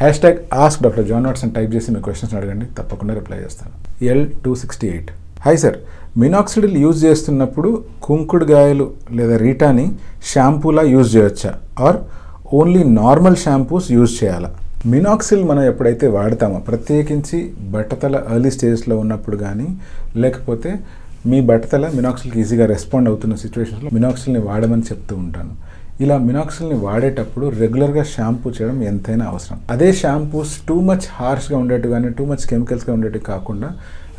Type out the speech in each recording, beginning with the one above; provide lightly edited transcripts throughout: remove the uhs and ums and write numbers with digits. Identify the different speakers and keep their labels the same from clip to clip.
Speaker 1: Ask doctor John Watson type చేసి మీ questions అడగండి, తప్పకుండా రిప్లై చేస్తాను. L268 hi sir, minoxidil use చేస్తున్నప్పుడు కుంకుడుగాయలు లేదా రీటాని షాంపూలా యూజ్ చేయొచ్చా or only normal shampoos use చేయాలా? మినాక్సిల్ మనం ఎప్పుడైతే వాడతామో, ప్రత్యేకించి బట్టతల ఎర్లీ స్టేజ్లో ఉన్నప్పుడు కానీ, లేకపోతే మీ బట్టతల మినాక్సిల్కి ఈజీగా రెస్పాండ్ అవుతున్న సిచ్యువేషన్స్లో మినాక్సిల్ని వాడమని చెప్తూ ఉంటాను. ఇలా మినాక్సిల్ని వాడేటప్పుడు రెగ్యులర్గా షాంపూ చేయడం ఎంతైనా అవసరం. అదే షాంపూస్ టూ మచ్ హార్ష్గా ఉండేట్టు కానీ టూ మచ్ కెమికల్స్గా ఉండేట్టు కాకుండా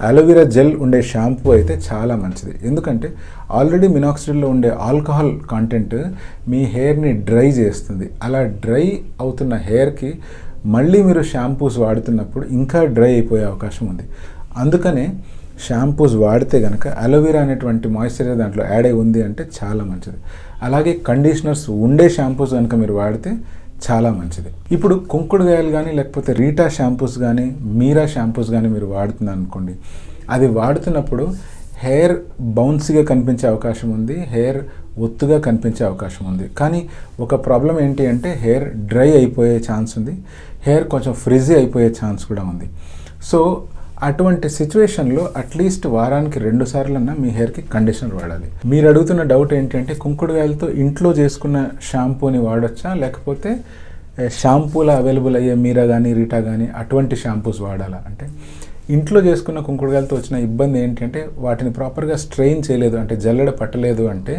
Speaker 1: అలోవెరా జెల్ ఉండే షాంపూ అయితే చాలా మంచిది. ఎందుకంటే ఆల్రెడీ మినాక్సిడిల్లో ఉండే ఆల్కహాల్ కాంటెంట్ మీ హెయిర్ని డ్రై చేస్తుంది. అలా డ్రై అవుతున్న హెయిర్కి మళ్ళీ మీరు షాంపూస్ వాడుతున్నప్పుడు ఇంకా డ్రై అయిపోయే అవకాశం ఉంది. అందుకనే షాంపూస్ వాడితే కనుక అలోవెరా అనేటువంటి మాయిశ్చరైజర్ దాంట్లో యాడ్ అయి ఉంది అంటే చాలా మంచిది. అలాగే కండిషనర్స్ ఉండే షాంపూస్ కనుక మీరు వాడితే చాలా మంచిది. ఇప్పుడు కుంకుడుగాయలు కానీ లేకపోతే రీటా షాంపూస్ కానీ మీరా షాంపూస్ కానీ మీరు వాడుతున్నారు అనుకోండి, అది వాడుతున్నప్పుడు హెయిర్ బౌన్సీగా కనిపించే అవకాశం ఉంది, హెయిర్ ఒత్తుగా కనిపించే అవకాశం ఉంది. కానీ ఒక ప్రాబ్లం ఏంటి అంటే హెయిర్ డ్రై అయిపోయే ఛాన్స్ ఉంది, హెయిర్ కొంచెం ఫ్రిజీ అయిపోయే ఛాన్స్ కూడా ఉంది. సో అటువంటి సిచ్యువేషన్లో అట్లీస్ట్ వారానికి 2 సార్లన్నా మీ హెయిర్కి కండిషనర్ వాడాలి. మీరు అడుగుతున్న డౌట్ ఏంటంటే కుంకుడుగాయలతో ఇంట్లో చేసుకున్న షాంపూని వాడొచ్చా, లేకపోతే షాంపూలో అవైలబుల్ అయ్యే మీరా కానీ రీటా కానీ అటువంటి షాంపూస్ వాడాలా అంటే, ఇంట్లో చేసుకున్న కుంకుడుగాయలతో వచ్చిన ఇబ్బంది ఏంటంటే వాటిని ప్రాపర్గా స్ట్రెయిన్ చేయలేదు అంటే జల్లెడ పట్టలేదు అంటే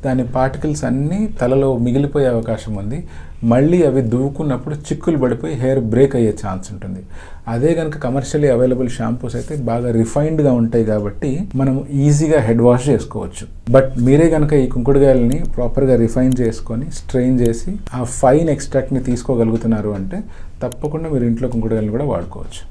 Speaker 1: దాని పార్టికల్స్ అన్నీ తలలో మిగిలిపోయే అవకాశం ఉంది. మళ్ళీ అవి దువ్వుకున్నప్పుడు చిక్కులు పడిపోయి హెయిర్ బ్రేక్ అయ్యే ఛాన్స్ ఉంటుంది. అదే కనుక కమర్షియల్లీ అవైలబుల్ షాంపూస్ అయితే బాగా రిఫైన్డ్గా ఉంటాయి కాబట్టి మనం ఈజీగా హెడ్ వాష్ చేసుకోవచ్చు. బట్ మీరే కనుక ఈ కుంకుడుగాయలని ప్రాపర్గా రిఫైన్ చేసుకొని స్ట్రెయిన్ చేసి ఆ ఫైన్ ఎక్స్ట్రాక్ట్ని తీసుకోగలుగుతున్నారు అంటే తప్పకుండా మీరు ఇంట్లో కుంకుడుగాయలను కూడా వాడుకోవచ్చు.